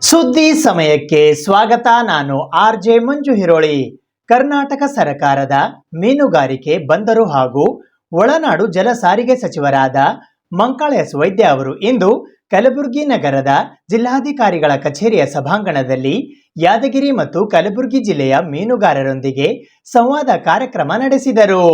ಸುದ್ದಿ ಸಮಯಕ್ಕೆ ಸ್ವಾಗತ. ನಾನು ಆರ್ಜೆ ಮಂಜು ಹಿರೋಳಿ. ಕರ್ನಾಟಕ ಸರ್ಕಾರದ ಮೀನುಗಾರಿಕೆ, ಬಂದರು ಹಾಗೂ ಒಳನಾಡು ಜಲ ಸಾರಿಗೆ ಸಚಿವರಾದ ಮಂಕಾಳ ಎಸ್ ವೈದ್ಯ ಅವರು ಇಂದು ಕಲಬುರಗಿ ನಗರದ ಜಿಲ್ಲಾಧಿಕಾರಿಗಳ ಕಚೇರಿಯ ಸಭಾಂಗಣದಲ್ಲಿ ಯಾದಗಿರಿ ಮತ್ತು ಕಲಬುರಗಿ ಜಿಲ್ಲೆಯ ಮೀನುಗಾರರೊಂದಿಗೆ ಸಂವಾದ ಕಾರ್ಯಕ್ರಮ ನಡೆಸಿದರು.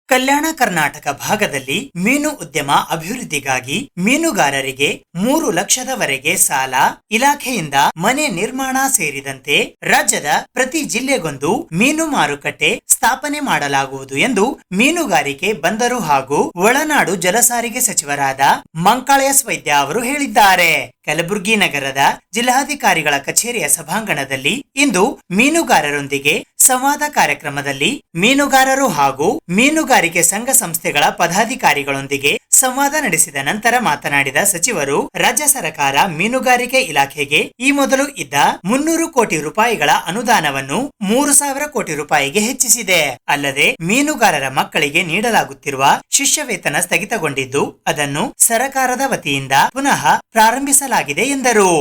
ಕಲ್ಯಾಣ ಕರ್ನಾಟಕ ಭಾಗದಲ್ಲಿ ಮೀನು ಉದ್ಯಮ ಅಭಿವೃದ್ಧಿಗಾಗಿ ಮೀನುಗಾರರಿಗೆ 3 ಲಕ್ಷದವರೆಗೆ ಸಾಲ, ಇಲಾಖೆಯಿಂದ ಮನೆ ನಿರ್ಮಾಣ ಸೇರಿದಂತೆ ರಾಜ್ಯದ ಪ್ರತಿ ಜಿಲ್ಲೆಗೊಂದು ಮೀನು ಮಾರುಕಟ್ಟೆ ಸ್ಥಾಪನೆ ಮಾಡಲಾಗುವುದು ಎಂದು ಮೀನುಗಾರಿಕೆ, ಬಂದರು ಹಾಗೂ ಒಳನಾಡು ಜಲಸಾರಿಗೆ ಸಚಿವರಾದ ಮಂಕಾಳ ಎಸ್ ವೈದ್ಯ ಅವರು ಹೇಳಿದ್ದಾರೆ. ಕಲಬುರಗಿ ನಗರದ ಜಿಲ್ಲಾಧಿಕಾರಿಗಳ ಕಚೇರಿಯ ಸಭಾಂಗಣದಲ್ಲಿ ಇಂದು ಮೀನುಗಾರರೊಂದಿಗೆ ಸಂವಾದ ಕಾರ್ಯಕ್ರಮದಲ್ಲಿ ಮೀನುಗಾರರು ಹಾಗೂ ಮೀನುಗಾರಿಕೆ ಸಂಘ ಸಂಸ್ಥೆಗಳ ಪದಾಧಿಕಾರಿಗಳೊಂದಿಗೆ ಸಂವಾದ ನಡೆಸಿದ ನಂತರ ಮಾತನಾಡಿದ ಸಚಿವರು, ರಾಜ್ಯ ಸರ್ಕಾರ ಮೀನುಗಾರಿಕೆ ಇಲಾಖೆಗೆ ಈ ಮೊದಲು ಇದ್ದ 300 ಕೋಟಿ ರೂಪಾಯಿಗಳ ಅನುದಾನವನ್ನು 3,000 ಕೋಟಿ ರೂಪಾಯಿಗೆ ಹೆಚ್ಚಿಸಿದೆ. ಅಲ್ಲದೆ ಮೀನುಗಾರರ ಮಕ್ಕಳಿಗೆ ನೀಡಲಾಗುತ್ತಿರುವ ಶಿಷ್ಯ ವೇತನ ಸ್ಥಗಿತಗೊಂಡಿದ್ದು ಅದನ್ನು ಸರ್ಕಾರದ ವತಿಯಿಂದ ಪುನಃ ಪ್ರಾರಂಭಿಸಲಾಗಿದೆ ಎಂದರು.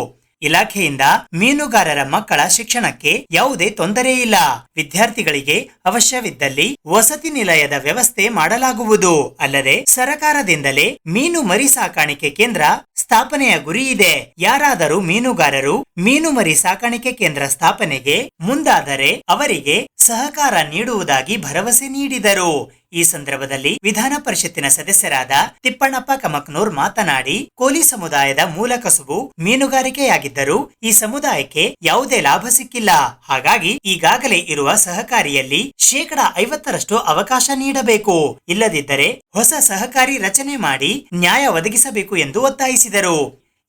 ಇಲಾಖೆಯಿಂದ ಮೀನುಗಾರರ ಮಕ್ಕಳ ಶಿಕ್ಷಣಕ್ಕೆ ಯಾವುದೇ ತೊಂದರೆ ಇಲ್ಲ. ವಿದ್ಯಾರ್ಥಿಗಳಿಗೆ ಅವಶ್ಯವಿದ್ದಲ್ಲಿ ವಸತಿ ನಿಲಯದ ವ್ಯವಸ್ಥೆ ಮಾಡಲಾಗುವುದು. ಅಲ್ಲದೆ ಸರ್ಕಾರದಿಂದಲೇ ಮೀನು ಮರಿ ಸಾಕಾಣಿಕೆ ಕೇಂದ್ರ ಸ್ಥಾಪನೆಯ ಗುರಿ ಇದೆ. ಯಾರಾದರೂ ಮೀನುಗಾರರು ಮೀನು ಮರಿ ಸಾಕಾಣಿಕೆ ಕೇಂದ್ರ ಸ್ಥಾಪನೆಗೆ ಮುಂದಾದರೆ ಅವರಿಗೆ ಸಹಕಾರ ನೀಡುವುದಾಗಿ ಭರವಸೆ ನೀಡಿದರು. ಈ ಸಂದರ್ಭದಲ್ಲಿ ವಿಧಾನ ಪರಿಷತ್ತಿನ ಸದಸ್ಯರಾದ ತಿಪ್ಪಣ್ಣಪ್ಪ ಕಮಕ್ನೂರ್ ಮಾತನಾಡಿ, ಕೋಲಿ ಸಮುದಾಯದ ಮೂಲ ಕಸುಬು ಮೀನುಗಾರಿಕೆಯಾಗಿದ್ದರೂ ಈ ಸಮುದಾಯಕ್ಕೆ ಯಾವುದೇ ಲಾಭ ಸಿಕ್ಕಿಲ್ಲ. ಹಾಗಾಗಿ ಈಗಾಗಲೇ ಇರುವ ಸಹಕಾರಿಯಲ್ಲಿ 50% ಅವಕಾಶ ನೀಡಬೇಕು. ಇಲ್ಲದಿದ್ದರೆ ಹೊಸ ಸಹಕಾರಿ ರಚನೆ ಮಾಡಿ ನ್ಯಾಯ ಒದಗಿಸಬೇಕು ಎಂದು ಒತ್ತಾಯಿಸಿದರು.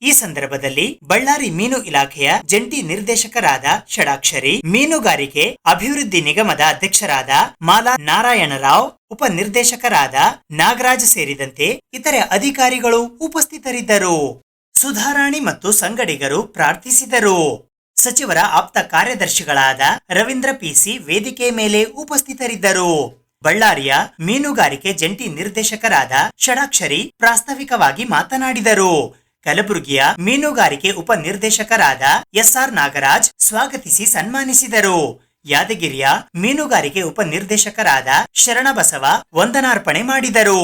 ಈ ಸಂದರ್ಭದಲ್ಲಿ ಬಳ್ಳಾರಿ ಮೀನು ಇಲಾಖೆಯ ಜಂಟಿ ನಿರ್ದೇಶಕರಾದ ಷಡಾಕ್ಷರಿ, ಮೀನುಗಾರಿಕೆ ಅಭಿವೃದ್ಧಿ ನಿಗಮದ ಅಧ್ಯಕ್ಷರಾದ ಮಾಲಾ ನಾರಾಯಣರಾವ್, ಉಪ ನಿರ್ದೇಶಕರಾದ ನಾಗರಾಜ್ ಸೇರಿದಂತೆ ಇತರೆ ಅಧಿಕಾರಿಗಳು ಉಪಸ್ಥಿತರಿದ್ದರು. ಸುಧಾರಾಣಿ ಮತ್ತು ಸಂಗಡಿಗರು ಪ್ರಾರ್ಥಿಸಿದರು. ಸಚಿವರ ಆಪ್ತ ಕಾರ್ಯದರ್ಶಿಗಳಾದ ರವೀಂದ್ರ ಪಿಸಿ ವೇದಿಕೆ ಮೇಲೆ ಉಪಸ್ಥಿತರಿದ್ದರು. ಬಳ್ಳಾರಿಯ ಮೀನುಗಾರಿಕೆ ಜಂಟಿ ನಿರ್ದೇಶಕರಾದ ಷಡಾಕ್ಷರಿ ಪ್ರಾಸ್ತಾವಿಕವಾಗಿ ಮಾತನಾಡಿದರು. ಕಲಬುರಗಿಯ ಮೀನುಗಾರಿಕೆ ಉಪ ನಿರ್ದೇಶಕರಾದ ಎಸ್ಆರ್ ನಾಗರಾಜ್ ಸ್ವಾಗತಿಸಿ ಸನ್ಮಾನಿಸಿದರು. ಯಾದಗಿರಿಯ ಮೀನುಗಾರಿಕೆ ಉಪ ನಿರ್ದೇಶಕರಾದ ಶರಣಬಸವ ವಂದನಾರ್ಪಣೆ ಮಾಡಿದರು.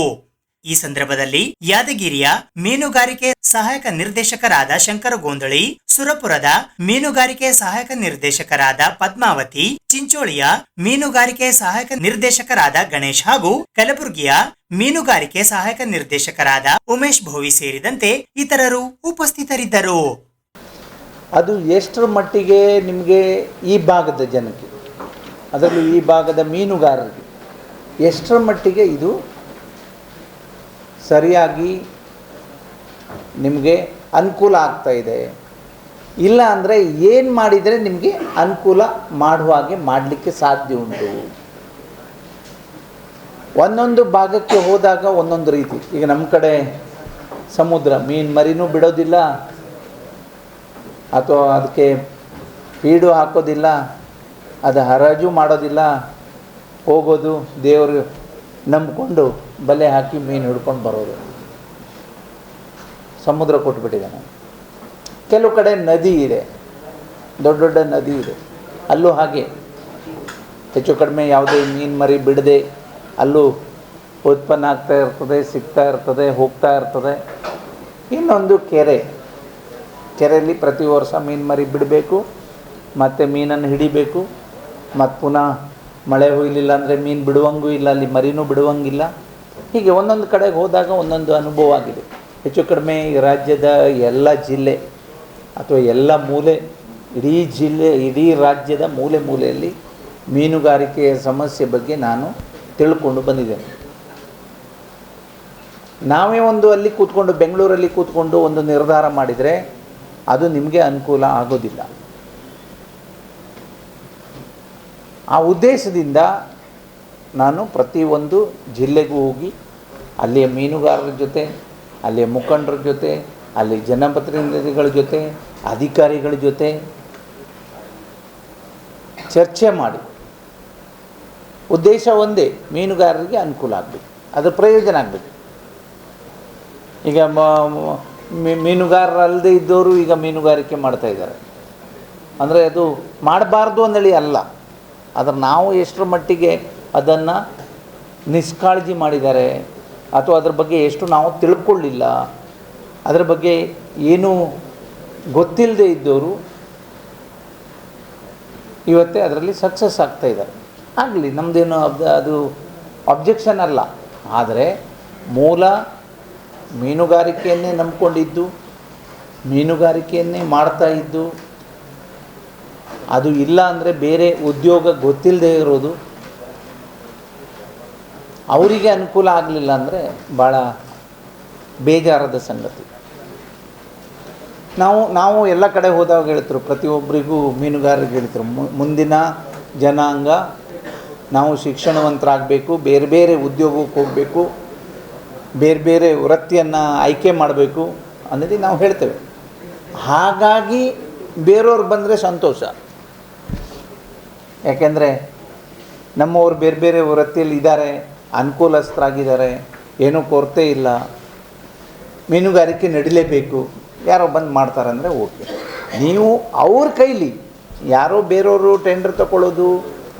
ಈ ಸಂದರ್ಭದಲ್ಲಿ ಯಾದಗಿರಿಯ ಮೀನುಗಾರಿಕೆ ಸಹಾಯಕ ನಿರ್ದೇಶಕರಾದ ಶಂಕರ ಗೋಂದಳಿ, ಸುರಪುರದ ಮೀನುಗಾರಿಕೆ ಸಹಾಯಕ ನಿರ್ದೇಶಕರಾದ ಪದ್ಮಾವತಿ, ಚಿಂಚೋಳಿಯ ಮೀನುಗಾರಿಕೆ ಸಹಾಯಕ ನಿರ್ದೇಶಕರಾದ ಗಣೇಶ್ ಹಾಗೂ ಕಲಬುರಗಿಯ ಮೀನುಗಾರಿಕೆ ಸಹಾಯಕ ನಿರ್ದೇಶಕರಾದ ಉಮೇಶ್ ಭೋವಿ ಸೇರಿದಂತೆ ಇತರರು ಉಪಸ್ಥಿತರಿದ್ದರು. ಅದು ಎಷ್ಟರ ಮಟ್ಟಿಗೆ ನಿಮಗೆ ಈ ಭಾಗದ ಜನಕ್ಕೆ, ಅದರಲ್ಲೂ ಈ ಭಾಗದ ಮೀನುಗಾರರಿಗೆ ಎಷ್ಟರ ಮಟ್ಟಿಗೆ ಇದು ಸರಿಯಾಗಿ ನಿಮಗೆ ಅನುಕೂಲ ಆಗ್ತಾ ಇದೆ, ಇಲ್ಲ ಅಂದರೆ ಏನು ಮಾಡಿದರೆ ನಿಮಗೆ ಅನುಕೂಲ ಮಾಡುವ ಹಾಗೆ ಮಾಡಲಿಕ್ಕೆ ಸಾಧ್ಯ ಉಂಟು. ಒಂದೊಂದು ಭಾಗಕ್ಕೆ ಹೋದಾಗ ಒಂದೊಂದು ರೀತಿ. ಈಗ ನಮ್ಮ ಕಡೆ ಸಮುದ್ರ ಮೀನು ಮರಿನೂ ಬಿಡೋದಿಲ್ಲ, ಅಥವಾ ಅದಕ್ಕೆ ಫೀಡು ಹಾಕೋದಿಲ್ಲ, ಅದು ಹರಾಜು ಮಾಡೋದಿಲ್ಲ, ಹೋಗೋದು ದೇವರು ನಂಬಿಕೊಂಡು ಬಲೆ ಹಾಕಿ ಮೀನು ಹಿಡ್ಕೊಂಡು ಬರೋದು. ಸಮುದ್ರ ಕೊಟ್ಬಿಟ್ಟಿದ್ದಾನೆ. ಕೆಲವು ಕಡೆ ನದಿ ಇದೆ, ದೊಡ್ಡ ದೊಡ್ಡ ನದಿ ಇದೆ, ಅಲ್ಲೂ ಹಾಗೆ ಹೆಚ್ಚು ಕಡಿಮೆ ಯಾವುದೇ ಮೀನು ಮರಿ ಬಿಡದೆ ಅಲ್ಲೂ ಉತ್ಪನ್ನ ಆಗ್ತಾ ಇರ್ತದೆ, ಸಿಗ್ತಾ ಇರ್ತದೆ, ಹೋಗ್ತಾ ಇರ್ತದೆ. ಇನ್ನೊಂದು ಕೆರೆಯಲ್ಲಿ ಪ್ರತಿ ವರ್ಷ ಮೀನು ಮರಿ ಬಿಡಬೇಕು, ಮತ್ತು ಮೀನನ್ನು ಹಿಡಿಬೇಕು, ಮತ್ತು ಪುನಃ ಮಳೆ ಹುಯ್ಲಿಲ್ಲ ಅಂದರೆ ಮೀನು ಬಿಡುವಂಗೂ ಇಲ್ಲ, ಅಲ್ಲಿ ಮರಿನೂ ಬಿಡುವಂಗಿಲ್ಲ. ಹೀಗೆ ಒಂದೊಂದು ಕಡೆಗೆ ಹೋದಾಗ ಒಂದೊಂದು ಅನುಭವ ಆಗಿದೆ. ಹೆಚ್ಚು ಕಡಿಮೆ ಈ ರಾಜ್ಯದ ಎಲ್ಲ ಜಿಲ್ಲೆ ಅಥವಾ ಎಲ್ಲ ಮೂಲೆ, ಇಡೀ ರಾಜ್ಯದ ಮೂಲೆ ಮೂಲೆಯಲ್ಲಿ ಮೀನುಗಾರಿಕೆಯ ಸಮಸ್ಯೆ ಬಗ್ಗೆ ನಾನು ತಿಳ್ಕೊಂಡು ಬಂದಿದ್ದೇನೆ. ನಾವೇ ಅಲ್ಲಿ ಕೂತ್ಕೊಂಡು ಬೆಂಗಳೂರಲ್ಲಿ ಕೂತ್ಕೊಂಡು ಒಂದು ನಿರ್ಧಾರ ಮಾಡಿದರೆ ಅದು ನಿಮಗೆ ಅನುಕೂಲ ಆಗೋದಿಲ್ಲ. ಆ ಉದ್ದೇಶದಿಂದ ನಾನು ಪ್ರತಿಯೊಂದು ಜಿಲ್ಲೆಗೂ ಹೋಗಿ ಅಲ್ಲಿಯ ಮೀನುಗಾರರ ಜೊತೆ, ಅಲ್ಲಿಯ ಮುಖಂಡರ ಜೊತೆ, ಅಲ್ಲಿ ಜನಪ್ರತಿನಿಧಿಗಳ ಜೊತೆ, ಅಧಿಕಾರಿಗಳ ಜೊತೆ ಚರ್ಚೆ ಮಾಡಿ ಉದ್ದೇಶ ಒಂದೇ, ಮೀನುಗಾರರಿಗೆ ಅನುಕೂಲ ಆಗಬೇಕು, ಅದರ ಪ್ರಯೋಜನ ಆಗಬೇಕು. ಈಗ ಮೀನುಗಾರರಲ್ಲದೆ ಇದ್ದವರು ಈಗ ಮೀನುಗಾರಿಕೆ ಮಾಡ್ತಾಯಿದ್ದಾರೆ. ಅಂದರೆ ಅದು ಮಾಡಬಾರ್ದು ಅಂದೇಳಿ ಅಲ್ಲ, ಆದರೆ ನಾವು ಎಷ್ಟರ ಮಟ್ಟಿಗೆ ಅದನ್ನು ನಿಷ್ಕಾಳಜಿ ಮಾಡಿದ್ದಾರೆ ಅಥವಾ ಅದ್ರ ಬಗ್ಗೆ ಎಷ್ಟು ನಾವು ತಿಳ್ಕೊಳ್ಳಿಲ್ಲ, ಅದರ ಬಗ್ಗೆ ಏನೂ ಗೊತ್ತಿಲ್ಲದೆ ಇದ್ದವರು ಇವತ್ತೇ ಅದರಲ್ಲಿ ಸಕ್ಸಸ್ ಆಗ್ತಾಯಿದ್ದಾರೆ. ಆಗಲಿ, ನಮ್ಮದೇನು ಅದು ಅಬ್ಜೆಕ್ಷನ್ ಅಲ್ಲ. ಆದರೆ ಮೂಲ ಮೀನುಗಾರಿಕೆಯನ್ನೇ ನಂಬ್ಕೊಂಡಿದ್ದು, ಮೀನುಗಾರಿಕೆಯನ್ನೇ ಮಾಡ್ತಾಯಿದ್ದು, ಅದು ಇಲ್ಲ ಅಂದರೆ ಬೇರೆ ಉದ್ಯೋಗ ಗೊತ್ತಿಲ್ಲದೆ ಇರೋದು, ಅವರಿಗೆ ಅನುಕೂಲ ಆಗಲಿಲ್ಲ ಅಂದರೆ ಭಾಳ ಬೇಜಾರದ ಸಂಗತಿ. ನಾವು ಎಲ್ಲ ಕಡೆ ಹೋದಾಗ ಹೇಳ್ತರು, ಪ್ರತಿಯೊಬ್ಬರಿಗೂ ಮೀನುಗಾರರಿಗೆ ಹೇಳ್ತರು, ಮುಂದಿನ ಜನಾಂಗ ನಾವು ಶಿಕ್ಷಣವಂತರಾಗಬೇಕು, ಬೇರೆ ಬೇರೆ ಉದ್ಯೋಗಕ್ಕೆ ಹೋಗಬೇಕು, ಬೇರೆ ಬೇರೆ ವೃತ್ತಿಯನ್ನು ಆಯ್ಕೆ ಮಾಡಬೇಕು ಅನ್ನೋದು ನಾವು ಹೇಳ್ತೇವೆ. ಹಾಗಾಗಿ ಬೇರೆಯವ್ರು ಬಂದರೆ ಸಂತೋಷ. ಯಾಕೆಂದರೆ ನಮ್ಮವ್ರು ಬೇರೆ ಬೇರೆ ವೃತ್ತಿಯಲ್ಲಿ ಇದ್ದಾರೆ, ಅನುಕೂಲಸ್ಥರಾಗಿದ್ದಾರೆ, ಏನೂ ಕೊರತೆ ಇಲ್ಲ, ಮೀನುಗಾರಿಕೆ ನಡಿಲೇಬೇಕು, ಯಾರೋ ಬಂದು ಮಾಡ್ತಾರೆ ಅಂದರೆ ಓಕೆ. ನೀವು ಅವ್ರ ಕೈಲಿ ಯಾರೋ ಬೇರೆಯವರು ಟೆಂಡರ್ ತಗೊಳ್ಳೋದು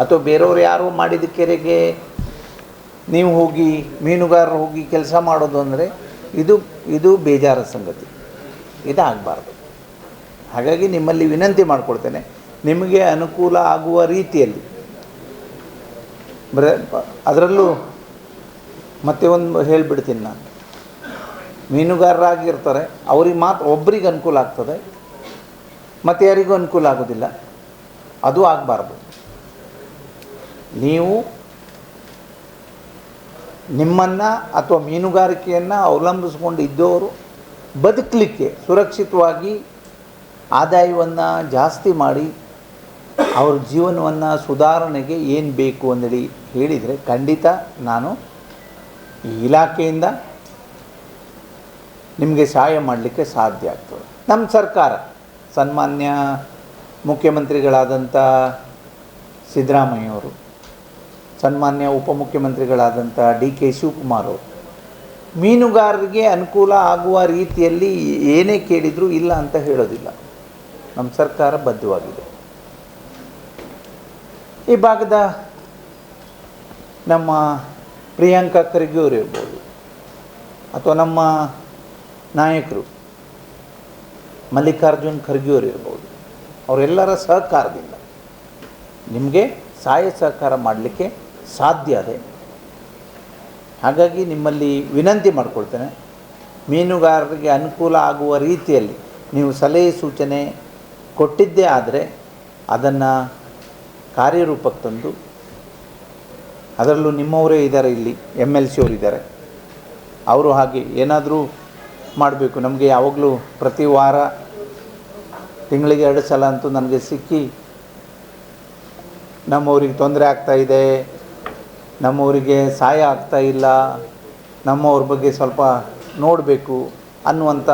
ಅಥವಾ ಬೇರೆಯವ್ರು ಯಾರೋ ಮಾಡಿದ ಕೆರೆಗೆ ನೀವು ಹೋಗಿ ಮೀನುಗಾರರು ಹೋಗಿ ಕೆಲಸ ಮಾಡೋದು ಅಂದರೆ ಇದು ಬೇಜಾರ ಸಂಗತಿ, ಇದಾಗಬಾರ್ದು. ಹಾಗಾಗಿ ನಿಮ್ಮಲ್ಲಿ ವಿನಂತಿ ಮಾಡಿಕೊಡ್ತೇನೆ, ನಿಮಗೆ ಅನುಕೂಲ ಆಗುವ ರೀತಿಯಲ್ಲಿ ಅದರಲ್ಲೂ ಮತ್ತೆ ಒಂದು ಹೇಳಿಬಿಡ್ತೀನಿ ನಾನು, ಮೀನುಗಾರರಾಗಿರ್ತಾರೆ, ಅವ್ರಿಗೆ ಮಾತ್ರ ಒಬ್ಬರಿಗೆ ಅನುಕೂಲ ಆಗ್ತದೆ, ಮತ್ತು ಯಾರಿಗೂ ಅನುಕೂಲ ಆಗೋದಿಲ್ಲ, ಅದು ಆಗಬಾರ್ದು. ನೀವು ನಿಮ್ಮನ್ನು ಅಥವಾ ಮೀನುಗಾರಿಕೆಯನ್ನು ಅವಲಂಬಿಸ್ಕೊಂಡು ಇದ್ದವರು ಬದುಕಲಿಕ್ಕೆ ಸುರಕ್ಷಿತವಾಗಿ ಆದಾಯವನ್ನು ಜಾಸ್ತಿ ಮಾಡಿ ಅವ್ರ ಜೀವನವನ್ನು ಸುಧಾರಣೆಗೆ ಏನು ಬೇಕು ಅಂದೇಳಿ ಹೇಳಿದರೆ ಖಂಡಿತ ನಾನು ಈ ಇಲಾಖೆಯಿಂದ ನಿಮಗೆ ಸಹಾಯ ಮಾಡಲಿಕ್ಕೆ ಸಾಧ್ಯ ಆಗ್ತದೆ. ನಮ್ಮ ಸರ್ಕಾರ, ಸನ್ಮಾನ್ಯ ಮುಖ್ಯಮಂತ್ರಿಗಳಾದಂಥ ಸಿದ್ದರಾಮಯ್ಯವರು, ಸನ್ಮಾನ್ಯ ಉಪಮುಖ್ಯಮಂತ್ರಿಗಳಾದಂಥ DK ಶಿವಕುಮಾರ್ ಅವರು ಮೀನುಗಾರರಿಗೆ ಅನುಕೂಲ ಆಗುವ ರೀತಿಯಲ್ಲಿ ಏನೇ ಕೇಳಿದರೂ ಇಲ್ಲ ಅಂತ ಹೇಳೋದಿಲ್ಲ. ನಮ್ಮ ಸರ್ಕಾರ ಬದ್ಧವಾಗಿದೆ. ಈ ಭಾಗದ ನಮ್ಮ ಪ್ರಿಯಾಂಕಾ ಖರ್ಗೆ ಅವರು ಇರ್ಬೋದು, ಅಥವಾ ನಮ್ಮ ನಾಯಕರು ಮಲ್ಲಿಕಾರ್ಜುನ್ ಖರ್ಗೆ ಅವರು ಇರ್ಬೋದು, ಅವರೆಲ್ಲರ ಸಹಕಾರದಿಂದ ನಿಮಗೆ ಸಹಾಯ ಸಹಕಾರ ಮಾಡಲಿಕ್ಕೆ ಸಾಧ್ಯ ಇದೆ. ಹಾಗಾಗಿ ನಿಮ್ಮಲ್ಲಿ ವಿನಂತಿ ಮಾಡಿಕೊಳ್ತೇನೆ, ಮೀನುಗಾರರಿಗೆ ಅನುಕೂಲ ಆಗುವ ರೀತಿಯಲ್ಲಿ ನೀವು ಸಲಹೆ ಸೂಚನೆ ಕೊಟ್ಟಿದ್ದೇ ಆದರೆ ಅದನ್ನು ಕಾರ್ಯರೂಪಕ್ಕೆ ತಂದು, ಅದರಲ್ಲೂ ನಿಮ್ಮವರೇ ಇದ್ದಾರೆ, ಇಲ್ಲಿ MLC ಅವರು ಇದ್ದಾರೆ, ಅವರು ಹಾಗೆ ಏನಾದರೂ ಮಾಡಬೇಕು. ನಮಗೆ ಯಾವಾಗಲೂ ಪ್ರತಿ ವಾರ ತಿಂಗಳಿಗೆ 2 ಸಲ ಅಂತೂ ನನಗೆ ಸಿಕ್ಕಿ ನಮ್ಮವ್ರಿಗೆ ತೊಂದರೆ ಆಗ್ತಾಯಿದೆ, ನಮ್ಮವರಿಗೆ ಸಹಾಯ ಆಗ್ತಾಯಿಲ್ಲ, ನಮ್ಮವ್ರ ಬಗ್ಗೆ ಸ್ವಲ್ಪ ನೋಡಬೇಕು ಅನ್ನುವಂಥ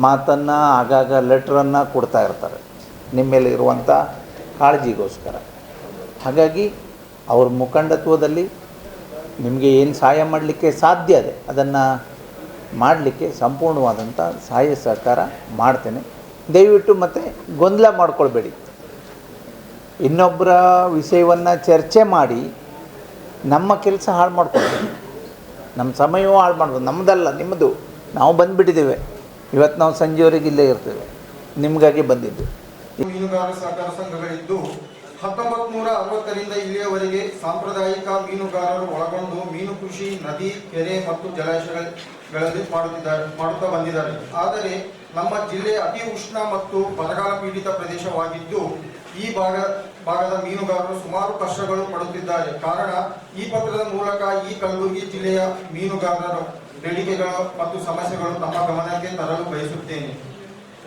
ಮಾತನ್ನು ಆಗಾಗ ಲೆಟ್ರನ್ನು ಕೊಡ್ತಾ ಇರ್ತಾರೆ ನಿಮ್ಮ ಮೇಲೆ ಇರುವಂಥ ಕಾಳಜಿಗೋಸ್ಕರ. ಹಾಗಾಗಿ ಅವ್ರ ಮುಖಂಡತ್ವದಲ್ಲಿ ನಿಮಗೆ ಏನು ಸಹಾಯ ಮಾಡಲಿಕ್ಕೆ ಸಾಧ್ಯ ಇದೆ ಅದನ್ನು ಮಾಡಲಿಕ್ಕೆ ಸಂಪೂರ್ಣವಾದಂಥ ಸಹಾಯ ಸಹಕಾರ ಮಾಡ್ತೇನೆ. ದಯವಿಟ್ಟು ಮತ್ತೆ ಗೊಂದಲ ಮಾಡ್ಕೊಳ್ಬೇಡಿ. ಇನ್ನೊಬ್ಬರ ವಿಷಯವನ್ನು ಚರ್ಚೆ ಮಾಡಿ ನಮ್ಮ ಕೆಲಸ ಹಾಳು ಮಾಡ್ಕೊಳ್ತೀವಿ, ನಮ್ಮ ಸಮಯವೂ ಹಾಳು ಮಾಡ್ಬೋದು. ನಮ್ಮದಲ್ಲ, ನಿಮ್ಮದು. ನಾವು ಬಂದುಬಿಟ್ಟಿದ್ದೇವೆ, ಇವತ್ತು ನಾವು ಸಂಜೆವರೆಗೆ ಇಲ್ಲೇ ಇರ್ತೇವೆ, ನಿಮಗಾಗಿ ಬಂದಿದ್ದು. ಮೀನುಗಾರ ಸಹಕಾರ ಸಂಘಗಳಿದ್ದು 1960ರಿಂದ ಇಲ್ಲಿಯವರೆಗೆ ಸಾಂಪ್ರದಾಯಿಕ ಮೀನುಗಾರರು ಒಳಗೊಂಡು ಮೀನು ಕೃಷಿ ನದಿ, ಕೆರೆ ಮತ್ತು ಜಲಾಶಯಗಳಲ್ಲಿ ಮಾಡುತ್ತಾ ಬಂದಿದ್ದಾರೆ. ಆದರೆ ನಮ್ಮ ಜಿಲ್ಲೆ ಅತಿ ಉಷ್ಣ ಮತ್ತು ಬರಗಾಲ ಪೀಡಿತ ಪ್ರದೇಶವಾಗಿದ್ದು ಈ ಭಾಗದ ಮೀನುಗಾರರು ಸುಮಾರು ಕಷ್ಟಗಳು ಪಡುತ್ತಿದ್ದಾರೆ. ಕಾರಣ ಈ ಪತ್ರದ ಮೂಲಕ ಈ ಕಲಬುರಗಿ ಜಿಲ್ಲೆಯ ಮೀನುಗಾರರ ಬೇಡಿಕೆಗಳು ಮತ್ತು ಸಮಸ್ಯೆಗಳು ತಮ್ಮ ಗಮನಕ್ಕೆ ತರಲು ಬಯಸುತ್ತೇನೆ.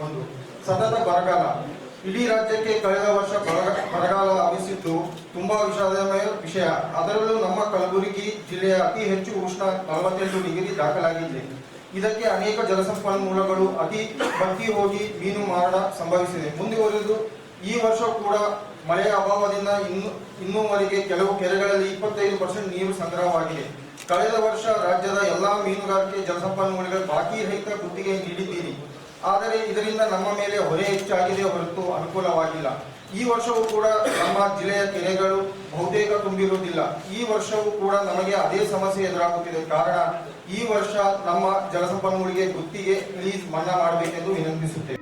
1. ಸತತ ಬರಗಾಲ. ಇಡೀ ರಾಜ್ಯಕ್ಕೆ ಕಳೆದ ವರ್ಷ ಬರಗಾಲ ಆವರಿಸಿದ್ದು ತುಂಬಾ ವಿಷಾದಮಯ ವಿಷಯ. ಅದರಲ್ಲೂ ನಮ್ಮ ಕಲಬುರಗಿ ಜಿಲ್ಲೆಯ ಅತಿ ಹೆಚ್ಚು ಉಷ್ಣ 48 ಡಿಗ್ರಿ ದಾಖಲಾಗಿದೆ. ಇದಕ್ಕೆ ಅನೇಕ ಜಲಸಂಪನ್ಮೂಲಗಳು ಬತ್ತಿ ಹೋಗಿ ಮೀನು ಮಾರಣ ಸಂಭವಿಸಿದೆ. ಮುಂದುವರೆದು ಈ ವರ್ಷ ಕೂಡ ಮಳೆಯ ಅಭಾವದಿಂದ ಇನ್ನೂವರೆಗೆ ಕೆಲವು ಕೆರೆಗಳಲ್ಲಿ 25% ನೀರು ಸಂಗ್ರಹವಾಗಿದೆ. ಕಳೆದ ವರ್ಷ ರಾಜ್ಯದ ಎಲ್ಲಾ ಮೀನುಗಾರಿಕೆ ಜಲಸಂಪನ್ಮೂಲಗಳ ಬಾಕಿ ರಹಿತ ಗುತ್ತಿಗೆ ನೀಡಿದ್ದೀರಿ. ಆದರೆ ಇದರಿಂದ ನಮ್ಮ ಮೇಲೆ ಹೊರೆ ಹೆಚ್ಚಾಗಿದೆ ಹೊರತು ಅನುಕೂಲವಾಗಿಲ್ಲ. ಈ ವರ್ಷವೂ ಕೂಡ ನಮ್ಮ ಜಿಲ್ಲೆಯ ಕೆರೆಗಳು ಬಹುತೇಕ ತುಂಬಿರುವುದಿಲ್ಲ. ಈ ವರ್ಷವೂ ಕೂಡ ನಮಗೆ ಅದೇ ಸಮಸ್ಯೆ ಎದುರಾಗುತ್ತಿದೆ. ಕಾರಣ ಈ ವರ್ಷ ನಮ್ಮ ಜಲಸಂಪನ್ಮೂಲಿಗೆ ಗುತ್ತಿಗೆ ಪ್ಲೀಸ್ ಮನ್ನಾ ಮಾಡಬೇಕೆಂದು ವಿನಂತಿಸುತ್ತೇವೆ.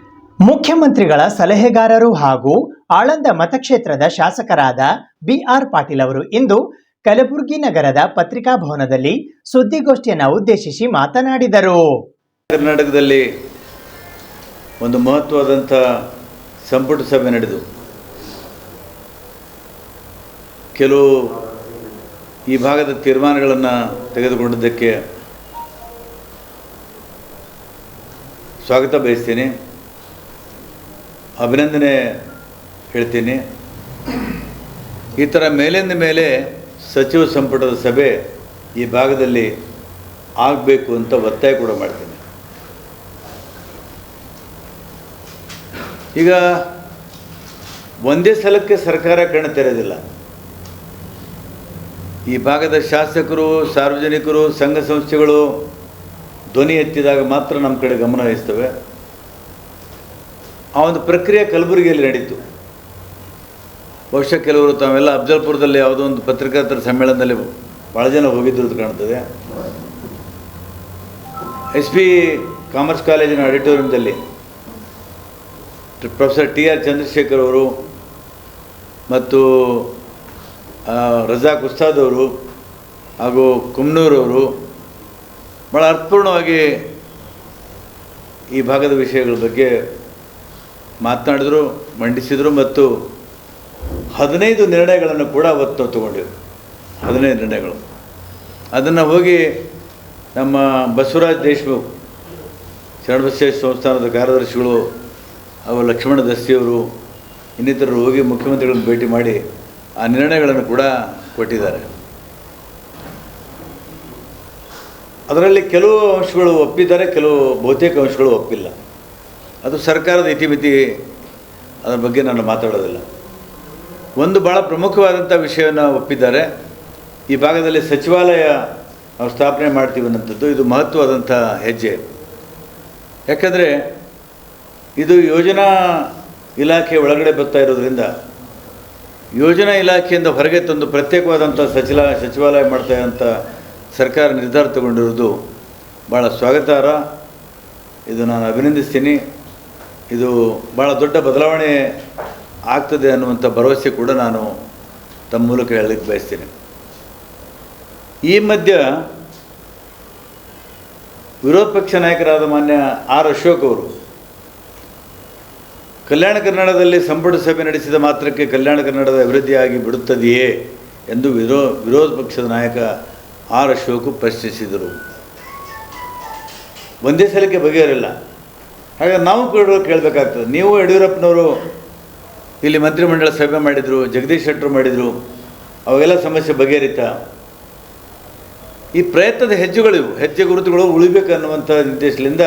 ಮುಖ್ಯಮಂತ್ರಿಗಳ ಸಲಹೆಗಾರರು ಹಾಗೂ ಆಳಂದ ಮತಕ್ಷೇತ್ರದ ಶಾಸಕರಾದ ಬಿಆರ್ ಪಾಟೀಲ್ ಅವರು ಇಂದು ಕಲಬುರಗಿ ನಗರದ ಪತ್ರಿಕಾ ಭವನದಲ್ಲಿ ಸುದ್ದಿಗೋಷ್ಠಿಯನ್ನು ಉದ್ದೇಶಿಸಿ ಮಾತನಾಡಿದರು. ಕರ್ನಾಟಕದಲ್ಲಿ ಒಂದು ಮಹತ್ವವಾದಂಥ ಸಂಪುಟ ಸಭೆ ನಡೆದು ಕೆಲವು ಈ ಭಾಗದ ತೀರ್ಮಾನಗಳನ್ನು ತೆಗೆದುಕೊಂಡಿದ್ದಕ್ಕೆ ಸ್ವಾಗತ ಬಯಸ್ತೀನಿ, ಅಭಿನಂದನೆ ಹೇಳ್ತೀನಿ. ಈ ಥರ ಮೇಲಿಂದ ಮೇಲೆ ಸಚಿವ ಸಂಪುಟದ ಸಭೆ ಈ ಭಾಗದಲ್ಲಿ ಆಗಬೇಕು ಅಂತ ಒತ್ತಾಯ ಕೂಡ ಮಾಡ್ತೀನಿ. ಈಗ ಒಂದೇ ಸಲಕ್ಕೆ ಸರ್ಕಾರ ಕಣ್ಣು ತೆರೆದಿಲ್ಲ. ಈ ಭಾಗದ ಶಾಸಕರು, ಸಾರ್ವಜನಿಕರು, ಸಂಘ ಸಂಸ್ಥೆಗಳು ಧ್ವನಿ ಎತ್ತಿದಾಗ ಮಾತ್ರ ನಮ್ಮ ಕಡೆ ಗಮನ ಹರಿಸ್ತವೆ. ಆ ಒಂದು ಪ್ರಕ್ರಿಯೆ ಕಲಬುರಗಿಯಲ್ಲಿ ನಡೀತು. ಬಹುಶಃ ಕೆಲವರು ತಾವೆಲ್ಲ ಅಫ್ಜಲ್ಪುರದಲ್ಲಿ ಯಾವುದೋ ಒಂದು ಪತ್ರಕರ್ತರ ಸಮ್ಮೇಳನದಲ್ಲಿ ಭಾಳ ಜನ ಹೋಗಿದ್ದು ಕಾಣ್ತದೆ. SP ಕಾಮರ್ಸ್ ಕಾಲೇಜಿನ ಆಡಿಟೋರಿಯಂದಲ್ಲಿ ಪ್ರೊಫೆಸರ್ TR ಚಂದ್ರಶೇಖರ್ ಅವರು ಮತ್ತು ರಜಾಕ್ ಉಸ್ತಾದ್ ಅವರು ಹಾಗೂ ಕುಮ್ನೂರವರು ಭಾಳ ಅರ್ಥಪೂರ್ಣವಾಗಿ ಈ ಭಾಗದ ವಿಷಯಗಳ ಬಗ್ಗೆ ಮಾತನಾಡಿದರು, ಮಂಡಿಸಿದರು ಮತ್ತು 15 ನಿರ್ಣಯಗಳನ್ನು ಕೂಡ ಅವತ್ತು ತಗೊಂಡಿರು. 15 ನಿರ್ಣಯಗಳು. ಅದನ್ನು ಹೋಗಿ ನಮ್ಮ ಬಸವರಾಜ್ ದೇಶಮುಖ್ ಶರಣಬಸವೇಶ್ವರ ಸಂಸ್ಥಾನದ ಕಾರ್ಯದರ್ಶಿಗಳು ಹಾಗೂ ಲಕ್ಷ್ಮಣ ದಸ್ತಿಯವರು ಇನ್ನಿತರರು ಹೋಗಿ ಮುಖ್ಯಮಂತ್ರಿಗಳನ್ನು ಭೇಟಿ ಮಾಡಿ ಆ ನಿರ್ಣಯಗಳನ್ನು ಕೂಡ ಕೊಟ್ಟಿದ್ದಾರೆ. ಅದರಲ್ಲಿ ಕೆಲವು ಅಂಶಗಳು ಒಪ್ಪಿದ್ದಾರೆ, ಕೆಲವು ಬಹುತೇಕ ಅಂಶಗಳು ಒಪ್ಪಿಲ್ಲ. ಅದು ಸರ್ಕಾರದ ಇತಿಮಿತಿ, ಅದರ ಬಗ್ಗೆ ನಾನು ಮಾತಾಡೋದಿಲ್ಲ. ಒಂದು ಭಾಳ ಪ್ರಮುಖವಾದಂಥ ವಿಷಯವನ್ನು ಒಪ್ಪಿದ್ದಾರೆ. ಈ ಭಾಗದಲ್ಲಿ ಸಚಿವಾಲಯ ನಾವು ಸ್ಥಾಪನೆ ಮಾಡ್ತೀವಿ ಅನ್ನೋಂಥದ್ದು ಇದು ಮಹತ್ವವಾದಂಥ ಹೆಜ್ಜೆ. ಯಾಕಂದರೆ ಇದು ಯೋಜನಾ ಇಲಾಖೆ ಒಳಗಡೆ ಬರ್ತಾ ಇರೋದ್ರಿಂದ ಯೋಜನಾ ಇಲಾಖೆಯಿಂದ ಹೊರಗೆ ತಂದು ಪ್ರತ್ಯೇಕವಾದಂಥ ಸಚಿವಾಲಯ ಮಾಡ್ತಾ ಇರೋಂಥ ಸರ್ಕಾರ ನಿರ್ಧಾರ ತಗೊಂಡಿರೋದು ಭಾಳ ಸ್ವಾಗತಾರ್ಹ. ಇದು ನಾನು ಅಭಿನಂದಿಸ್ತೀನಿ. ಇದು ಭಾಳ ದೊಡ್ಡ ಬದಲಾವಣೆ ಆಗ್ತದೆ ಅನ್ನುವಂಥ ಭರವಸೆ ಕೂಡ ನಾನು ತಮ್ಮ ಮೂಲಕ ಹೇಳಲಿಕ್ಕೆ ಬಯಸ್ತೀನಿ. ಈ ಮಧ್ಯೆ ವಿರೋಧ ಪಕ್ಷ ನಾಯಕರಾದ ಮಾನ್ಯ R. ಅಶೋಕ್ ಅವರು ಕಲ್ಯಾಣ ಕರ್ನಾಟಕದಲ್ಲಿ ಸಂಪುಟ ಸಭೆ ನಡೆಸಿದ ಮಾತ್ರಕ್ಕೆ ಕಲ್ಯಾಣ ಕರ್ನಾಟಕದ ಅಭಿವೃದ್ಧಿಯಾಗಿ ಬಿಡುತ್ತದೆಯೇ ಎಂದು ವಿರೋಧ ಪಕ್ಷದ ನಾಯಕ R. ಅಶೋಕ್ ಪ್ರಶ್ನಿಸಿದರು. ಒಂದೇ ಸಲಕ್ಕೆ ಬಗೆಹರಿಲ್ಲ. ಹಾಗಾಗಿ ನಾವು ಕೂಡ ಕೇಳಬೇಕಾಗ್ತದೆ. ನೀವು ಯಡಿಯೂರಪ್ಪನವರು ಇಲ್ಲಿ ಮಂತ್ರಿಮಂಡಲ ಸಭೆ ಮಾಡಿದರು, ಜಗದೀಶ್ ಶೆಟ್ಟರು ಮಾಡಿದರು, ಅವಾಗೆಲ್ಲ ಸಮಸ್ಯೆ ಬಗೆಹರಿತಾ? ಈ ಪ್ರಯತ್ನದ ಹೆಜ್ಜೆ ಗುರುತುಗಳು ಉಳಿಬೇಕು ಅನ್ನುವಂಥ ಉದ್ದೇಶದಿಂದ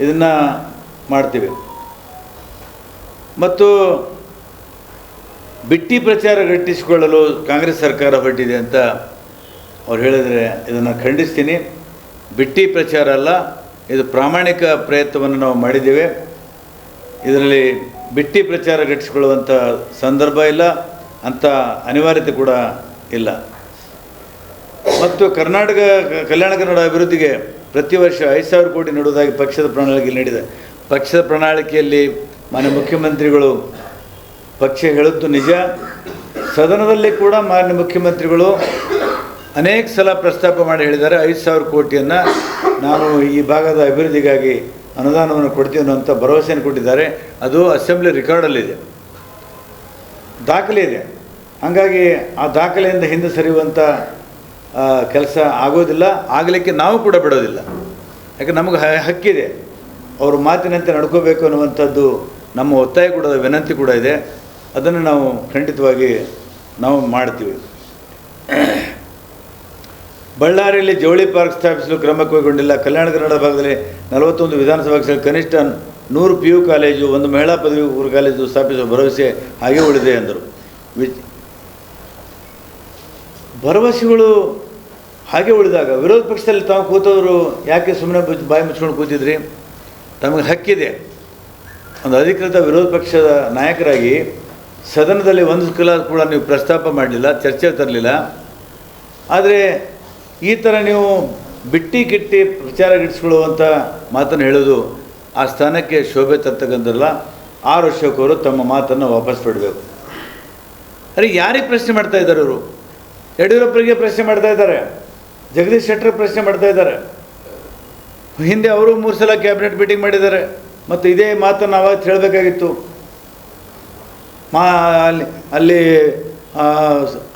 ಇದನ್ನು ಮಾಡ್ತೀವಿ. ಮತ್ತು ಬಿಟ್ಟಿ ಪ್ರಚಾರ ಗಟ್ಟಿಸಿಕೊಳ್ಳಲು ಕಾಂಗ್ರೆಸ್ ಸರ್ಕಾರ ಹೊರಟಿದೆ ಅಂತ ಅವ್ರು ಹೇಳಿದರೆ ಇದನ್ನು ಖಂಡಿಸ್ತೀನಿ. ಬಿಟ್ಟಿ ಪ್ರಚಾರ ಅಲ್ಲ, ಇದು ಪ್ರಾಮಾಣಿಕ ಪ್ರಯತ್ನವನ್ನು ನಾವು ಮಾಡಿದ್ದೇವೆ. ಇದರಲ್ಲಿ ಬಿಟ್ಟಿ ಪ್ರಚಾರ ಗಟ್ಟಿಸಿಕೊಳ್ಳುವಂಥ ಸಂದರ್ಭ ಇಲ್ಲ, ಅಂಥ ಅನಿವಾರ್ಯತೆ ಕೂಡ ಇಲ್ಲ. ಮತ್ತು ಕಲ್ಯಾಣ ಕನ್ನಡ ಅಭಿವೃದ್ಧಿಗೆ ಪ್ರತಿ ವರ್ಷ 5,000 ಕೋಟಿ ನೀಡುವುದಾಗಿ ಪಕ್ಷದ ಪ್ರಣಾಳಿಕೆಯಲ್ಲಿ ನೀಡಿದೆ. ಪಕ್ಷದ ಪ್ರಣಾಳಿಕೆಯಲ್ಲಿ ಮಾನ್ಯ ಮುಖ್ಯಮಂತ್ರಿಗಳು ಪಕ್ಷ ಹೇಳುವುದು ನಿಜ. ಸದನದಲ್ಲಿ ಕೂಡ ಮಾನ್ಯ ಮುಖ್ಯಮಂತ್ರಿಗಳು ಅನೇಕ ಸಲ ಪ್ರಸ್ತಾಪ ಮಾಡಿ ಹೇಳಿದ್ದಾರೆ, 5,000 ಕೋಟಿಯನ್ನು ನಾವು ಈ ಭಾಗದ ಅಭಿವೃದ್ಧಿಗಾಗಿ ಅನುದಾನವನ್ನು ಕೊಡ್ತೀವಿ ಅನ್ನೋಂಥ ಭರವಸೆಯನ್ನು ಕೊಟ್ಟಿದ್ದಾರೆ. ಅದು ಅಸೆಂಬ್ಲಿ ರೆಕಾರ್ಡಲ್ಲಿದೆ, ದಾಖಲೆ ಇದೆ. ಹಾಗಾಗಿ ಆ ದಾಖಲೆಯಿಂದ ಹಿಂದೆ ಸರಿಯುವಂಥ ಕೆಲಸ ಆಗೋದಿಲ್ಲ, ಆಗಲಿಕ್ಕೆ ನಾವು ಕೂಡ ಬಿಡೋದಿಲ್ಲ. ಯಾಕೆ ನಮಗೆ ಹಕ್ಕಿದೆ, ಅವ್ರ ಮಾತಿನಂತೆ ನಡ್ಕೋಬೇಕು ಅನ್ನುವಂಥದ್ದು ನಮ್ಮ ಒತ್ತಾಯ ಕೂಡ, ವಿನಂತಿ ಕೂಡ ಇದೆ. ಅದನ್ನು ನಾವು ಖಂಡಿತವಾಗಿ ನಾವು ಮಾಡ್ತೀವಿ. ಬಳ್ಳಾರಿಯಲ್ಲಿ ಜವಳಿ ಪಾರ್ಕ್ ಸ್ಥಾಪಿಸಲು ಕ್ರಮ ಕೈಗೊಂಡಿಲ್ಲ. ಕಲ್ಯಾಣ ಕನ್ನಡ ಭಾಗದಲ್ಲಿ 41 ವಿಧಾನಸಭಾ ಕ್ಷೇತ್ರ ಕನಿಷ್ಠ 100 PU ಕಾಲೇಜು, 1 ಮಹಿಳಾ ಪದವಿ ಪೂರ್ವ ಕಾಲೇಜು ಸ್ಥಾಪಿಸುವ ಭರವಸೆ ಹಾಗೆ ಉಳಿದೆ ಎಂದರು. ಭರವಸೆಗಳು ಹಾಗೆ ಉಳಿದಾಗ ವಿರೋಧ ಪಕ್ಷದಲ್ಲಿ ತಾವು ಕೂತವರು ಯಾಕೆ ಸುಮ್ಮನೆ ಬಾಯಿ ಮುಚ್ಕೊಂಡು ಕೂತಿದ್ರಿ? ತಮಗೆ ಹಕ್ಕಿದೆ. ಒಂದು ಅಧಿಕೃತ ವಿರೋಧ ಪಕ್ಷದ ನಾಯಕರಾಗಿ ಸದನದಲ್ಲಿ ಒಂದು ಸಲ ಕೂಡ ನೀವು ಪ್ರಸ್ತಾಪ ಮಾಡಲಿಲ್ಲ, ಚರ್ಚೆ ತರಲಿಲ್ಲ. ಆದರೆ ಈ ಥರ ನೀವು ಬಿಟ್ಟು ಕಿಟ್ಟಿ ಪ್ರಚಾರ ಗಿಟ್ಟಿಸ್ಕೊಳ್ಳುವಂಥ ಮಾತನ್ನು ಹೇಳೋದು ಆ ಸ್ಥಾನಕ್ಕೆ ಶೋಭೆ ತರ್ತಕ್ಕಂಥಲ್ಲ. ಆರ್ ಅಶೋಕ್ ಅವರು ತಮ್ಮ ಮಾತನ್ನು ವಾಪಸ್ ಪಡಬೇಕು. ಅರೆ ಯಾರಿಗೆ ಪ್ರಶ್ನೆ ಮಾಡ್ತಾ ಇದ್ದಾರೆ ಅವರು? ಯಡಿಯೂರಪ್ಪರಿಗೆ ಪ್ರಶ್ನೆ ಮಾಡ್ತಾ ಇದ್ದಾರೆ, ಜಗದೀಶ್ ಶೆಟ್ಟರ್ ಪ್ರಶ್ನೆ ಮಾಡ್ತಾ ಇದ್ದಾರೆ. ಹಿಂದೆ ಅವರು 3 ಸಲ ಕ್ಯಾಬಿನೆಟ್ ಮೀಟಿಂಗ್ ಮಾಡಿದ್ದಾರೆ. ಮತ್ತು ಇದೇ ಮಾತನ್ನು ಆವತ್ತು ಹೇಳಬೇಕಾಗಿತ್ತು. ಅಲ್ಲಿ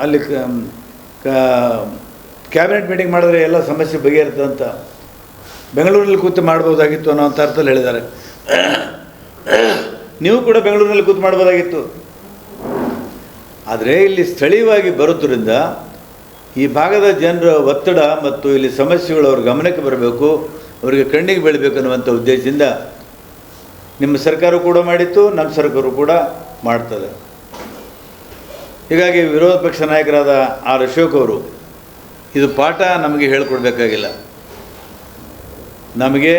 ಅಲ್ಲಿ ಕ್ಯಾಬಿನೆಟ್ ಮೀಟಿಂಗ್ ಮಾಡಿದ್ರೆ ಎಲ್ಲ ಸಮಸ್ಯೆ ಬಗೆಹರುತ್ತೆ ಅಂತ ಬೆಂಗಳೂರಲ್ಲಿ ಕೂತು ಮಾಡ್ಬೋದಾಗಿತ್ತು ಅನ್ನೋಂಥ ಅರ್ಥದಲ್ಲಿ ಹೇಳಿದ್ದಾರೆ. ನೀವು ಕೂಡ ಬೆಂಗಳೂರಿನಲ್ಲಿ ಕೂತು ಮಾಡ್ಬೋದಾಗಿತ್ತು. ಆದರೆ ಇಲ್ಲಿ ಸ್ಥಳೀಯವಾಗಿ ಬರೋದ್ರಿಂದ ಈ ಭಾಗದ ಜನರ ಒತ್ತಡ ಮತ್ತು ಇಲ್ಲಿ ಸಮಸ್ಯೆಗಳು ಅವ್ರ ಗಮನಕ್ಕೆ ಬರಬೇಕು, ಅವರಿಗೆ ಕಣ್ಣಿಗೆ ಬೀಳಬೇಕು ಅನ್ನುವಂಥ ಉದ್ದೇಶದಿಂದ ನಿಮ್ಮ ಸರ್ಕಾರ ಕೂಡ ಮಾಡಿತ್ತು, ನಮ್ಮ ಸರ್ಕಾರ ಕೂಡ ಮಾಡ್ತದೆ. ಹೀಗಾಗಿ ವಿರೋಧ ಪಕ್ಷ ನಾಯಕರಾದ ಆರ್ ಅಶೋಕ್ ಅವರು ಇದು ಪಾಠ ನಮಗೆ ಹೇಳಿಕೊಡ್ಬೇಕಾಗಿಲ್ಲ. ನಮಗೆ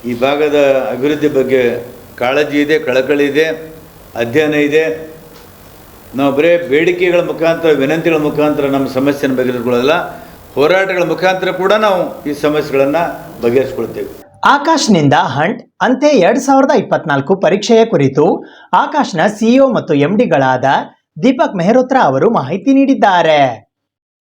ಈ ಭಾಗದ ಅಭಿವೃದ್ಧಿ ಬಗ್ಗೆ ಕಾಳಜಿ ಇದೆ, ಕಳಕಳಿ ಇದೆ, ಅಧ್ಯಯನ ಇದೆ. ನಾವು ಬರೀ ಬೇಡಿಕೆಗಳ ಮುಖಾಂತರ, ವಿನಂತಿಗಳ ಮುಖಾಂತರ ನಮ್ಮ ಸಮಸ್ಯೆಯನ್ನು ಬಗೆಹರಿಸಿಕೊಳ್ಳಲ್ಲ, ಹೋರಾಟಗಳ ಮುಖಾಂತರ ಕೂಡ ನಾವು ಈ ಸಮಸ್ಯೆಗಳನ್ನು ಬಗೆಹರಿಸಿಕೊಳ್ತೇವೆ. ಆಕಾಶ್ನಿಂದ ಹಂಟ್ ಅಂತೆ 2024 ಪರೀಕ್ಷೆಯ ಕುರಿತು ಆಕಾಶ್ನ ಸಿಇಒ ಮತ್ತು ಎಂಡಿಗಳಾದ ದೀಪಕ್ ಮೆಹ್ರೋತ್ರಾ ಅವರು ಮಾಹಿತಿ ನೀಡಿದ್ದಾರೆ.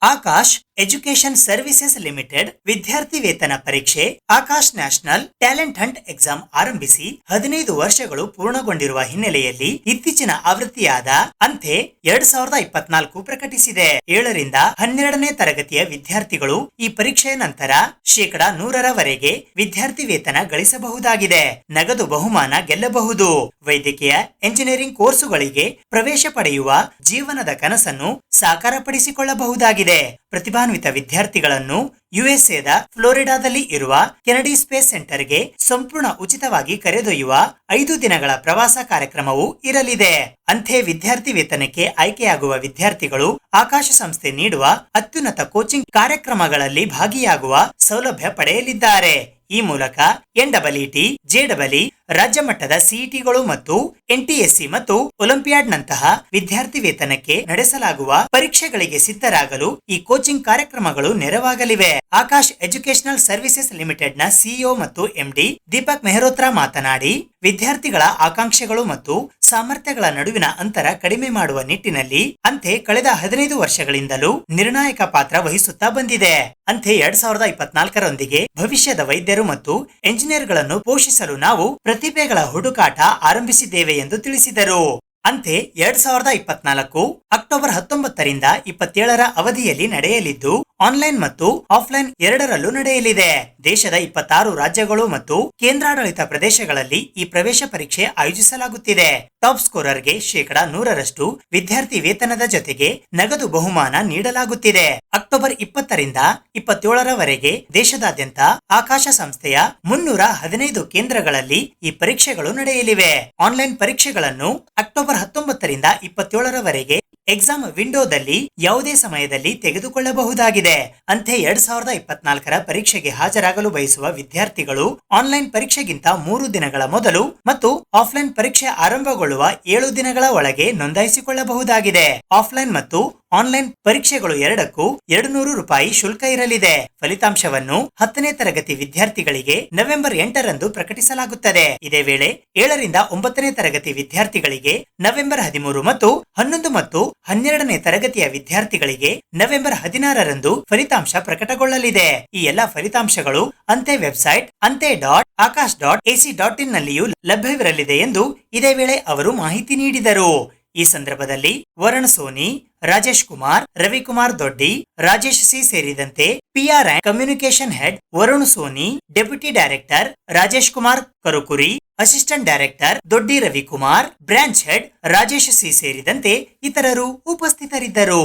ಆಕಾಶ್ ಎಜುಕೇಶನ್ ಸರ್ವಿಸಸ್ ಲಿಮಿಟೆಡ್ ವಿದ್ಯಾರ್ಥಿ ವೇತನ ಪರೀಕ್ಷೆ Akash national talent Hunt exam ಆರಂಭಿಸಿ 15 ವರ್ಷಗಳು ಪೂರ್ಣಗೊಂಡಿರುವ ಹಿನ್ನೆಲೆಯಲ್ಲಿ ಇತ್ತೀಚಿನ ಆವೃತ್ತಿಯಾದ ಅಂತೆ 2024 ಪ್ರಕಟಿಸಿದೆ. 7ರಿಂದ 12ನೇ ತರಗತಿಯ ವಿದ್ಯಾರ್ಥಿಗಳು ಈ ಪರೀಕ್ಷೆಯ ನಂತರ 100% ವಿದ್ಯಾರ್ಥಿ ವೇತನ ಗಳಿಸಬಹುದಾಗಿದೆ. ನಗದು ಬಹುಮಾನ ಗೆಲ್ಲಬಹುದು. ವೈದ್ಯಕೀಯ ಎಂಜಿನಿಯರಿಂಗ್ ಕೋರ್ಸುಗಳಿಗೆ ಪ್ರವೇಶ ಪಡೆಯುವ ಜೀವನದ ಕನಸನ್ನು ಸಾಕಾರಪಡಿಸಿಕೊಳ್ಳಬಹುದಾಗಿದೆ. ಪ್ರತಿಭಾನ್ವಿತ ವಿದ್ಯಾರ್ಥಿಗಳನ್ನು ಯುಎಸ್ಎದ ಫ್ಲೋರಿಡಾದಲ್ಲಿ ಇರುವ ಕೆನಡಿ ಸ್ಪೇಸ್ ಸೆಂಟರ್ಗೆ ಸಂಪೂರ್ಣ ಉಚಿತವಾಗಿ ಕರೆದೊಯ್ಯುವ 5 ದಿನಗಳ ಪ್ರವಾಸ ಕಾರ್ಯಕ್ರಮವೂ ಇರಲಿದೆ. ಅಂತೆ ವಿದ್ಯಾರ್ಥಿ ವೇತನಕ್ಕೆ ಆಯ್ಕೆಯಾಗುವ ವಿದ್ಯಾರ್ಥಿಗಳು ಆಕಾಶ ಸಂಸ್ಥೆ ನೀಡುವ ಅತ್ಯುನ್ನತ ಕೋಚಿಂಗ್ ಕಾರ್ಯಕ್ರಮಗಳಲ್ಲಿ ಭಾಗಿಯಾಗುವ ಸೌಲಭ್ಯ ಪಡೆಯಲಿದ್ದಾರೆ. ಈ ಮೂಲಕ NEET, JEE, ರಾಜ್ಯ ಮಟ್ಟದ ಸಿಇಟಿಗಳು ಮತ್ತು NTSC ಮತ್ತು ಒಲಿಂಪಿಯಾಡ್ನಂತಹ ವಿದ್ಯಾರ್ಥಿ ವೇತನಕ್ಕೆ ನಡೆಸಲಾಗುವ ಪರೀಕ್ಷೆಗಳಿಗೆ ಸಿದ್ಧರಾಗಲು ಈ ಕೋಚಿಂಗ್ ಕಾರ್ಯಕ್ರಮಗಳು ನೆರವಾಗಲಿವೆ. ಆಕಾಶ್ ಎಜುಕೇಶನಲ್ ಸರ್ವಿಸಸ್ ಲಿಮಿಟೆಡ್ನ ಸಿಇಒ ಮತ್ತು ಎಂಡಿ ದೀಪಕ್ ಮೆಹ್ರೋತ್ರಾ ಮಾತನಾಡಿ, ವಿದ್ಯಾರ್ಥಿಗಳ ಆಕಾಂಕ್ಷೆಗಳು ಮತ್ತು ಸಾಮರ್ಥ್ಯಗಳ ನಡುವಿನ ಅಂತರ ಕಡಿಮೆ ಮಾಡುವ ನಿಟ್ಟಿನಲ್ಲಿ ಅಂತೆ ಕಳೆದ 15 ವರ್ಷಗಳಿಂದಲೂ ನಿರ್ಣಾಯಕ ಪಾತ್ರ ವಹಿಸುತ್ತಾ ಬಂದಿದೆ. ಅಂತೆ 2024 ಭವಿಷ್ಯದ ವೈದ್ಯರು ಮತ್ತು ಎಂಜಿನಿಯರ್ಗಳನ್ನು ಪೋಷಿಸಲು ನಾವು ಪ್ರತಿಭೆಗಳ ಹುಡುಕಾಟ ಆರಂಭಿಸಿದ್ದೇವೆ ಎಂದು ತಿಳಿಸಿದರು. ಅಂತೆ 2024 ಅಕ್ಟೋಬರ್ 19ರಿಂದ 27ರ ಅವಧಿಯಲ್ಲಿ ನಡೆಯಲಿದ್ದು ಆನ್ಲೈನ್ ಮತ್ತು ಆಫ್ಲೈನ್ ಎರಡರಲ್ಲೂ ನಡೆಯಲಿದೆ. ದೇಶದ 26 ರಾಜ್ಯಗಳು ಮತ್ತು ಕೇಂದ್ರಾಡಳಿತ ಪ್ರದೇಶಗಳಲ್ಲಿ ಈ ಪ್ರವೇಶ ಪರೀಕ್ಷೆ ಆಯೋಜಿಸಲಾಗುತ್ತಿದೆ. ಟಾಪ್ ಸ್ಕೋರರ್ಗೆ 100% ವಿದ್ಯಾರ್ಥಿ ವೇತನದ ಜೊತೆಗೆ ನಗದು ಬಹುಮಾನ ನೀಡಲಾಗುತ್ತಿದೆ. ಅಕ್ಟೋಬರ್ 20ರಿಂದ 27ರವರೆಗೆ ದೇಶದಾದ್ಯಂತ ಆಕಾಶ ಸಂಸ್ಥೆಯ 315 ಕೇಂದ್ರಗಳಲ್ಲಿ ಈ ಪರೀಕ್ಷೆಗಳು ನಡೆಯಲಿವೆ. ಆನ್ಲೈನ್ ಪರೀಕ್ಷೆಗಳನ್ನು ಅಕ್ಟೋಬರ್ 19ರಿಂದ 27ರವರೆಗೆ ಎಕ್ಸಾಮ್ ವಿಂಡೋದಲ್ಲಿ ಯಾವುದೇ ಸಮಯದಲ್ಲಿ ತೆಗೆದುಕೊಳ್ಳಬಹುದಾಗಿದೆ. ಅಂತೆ 2024ರ ಪರೀಕ್ಷೆಗೆ ಹಾಜರಾಗಲು ಬಯಸುವ ವಿದ್ಯಾರ್ಥಿಗಳು ಆನ್ಲೈನ್ ಪರೀಕ್ಷೆಗಿಂತ 3 ದಿನಗಳ ಮೊದಲು ಮತ್ತು ಆಫ್ಲೈನ್ ಪರೀಕ್ಷೆ ಆರಂಭಗೊಳ್ಳುವ 7 ದಿನಗಳ ಒಳಗೆ ನೋಂದಾಯಿಸಿಕೊಳ್ಳಬಹುದಾಗಿದೆ. ಆಫ್ಲೈನ್ ಮತ್ತು ಆನ್ಲೈನ್ ಪರೀಕ್ಷೆಗಳು ಎರಡಕ್ಕೂ ₹200 ಶುಲ್ಕ ಇರಲಿದೆ. ಫಲಿತಾಂಶವನ್ನು 10ನೇ ತರಗತಿ ವಿದ್ಯಾರ್ಥಿಗಳಿಗೆ ನವೆಂಬರ್ 8ರಂದು ಪ್ರಕಟಿಸಲಾಗುತ್ತದೆ. ಇದೇ ವೇಳೆ 7ರಿಂದ 9ನೇ ತರಗತಿ ವಿದ್ಯಾರ್ಥಿಗಳಿಗೆ ನವೆಂಬರ್ 13 ಮತ್ತು 11 ಮತ್ತು 12ನೇ ತರಗತಿಯ ವಿದ್ಯಾರ್ಥಿಗಳಿಗೆ ನವೆಂಬರ್ 16ರಂದು ಫಲಿತಾಂಶ ಪ್ರಕಟಗೊಳ್ಳಲಿದೆ. ಈ ಎಲ್ಲಾ ಫಲಿತಾಂಶಗಳು ಅಂತೆ ವೆಬ್ಸೈಟ್ ante.akash.ac.in ನಲ್ಲಿಯೂ ಲಭ್ಯವಿರಲಿದೆ ಎಂದು ಇದೇ ವೇಳೆ ಅವರು ಮಾಹಿತಿ ನೀಡಿದರು. ಈ ಸಂದರ್ಭದಲ್ಲಿ ವರುಣ್ ಸೋನಿ, ರಾಜೇಶ್ ಕುಮಾರ್, ರವಿಕುಮಾರ್ ದೊಡ್ಡಿ, ರಾಜೇಶ್ ಸಿ ಸೇರಿದಂತೆ PR and communication head Varun Soni, deputy director Rajesh Kumar Karukuri, assistant director Doddi Ravikumar, branch head Rajesh C ಸೇರಿದಂತೆ ಇತರರು ಉಪಸ್ಥಿತರಿದ್ದರು.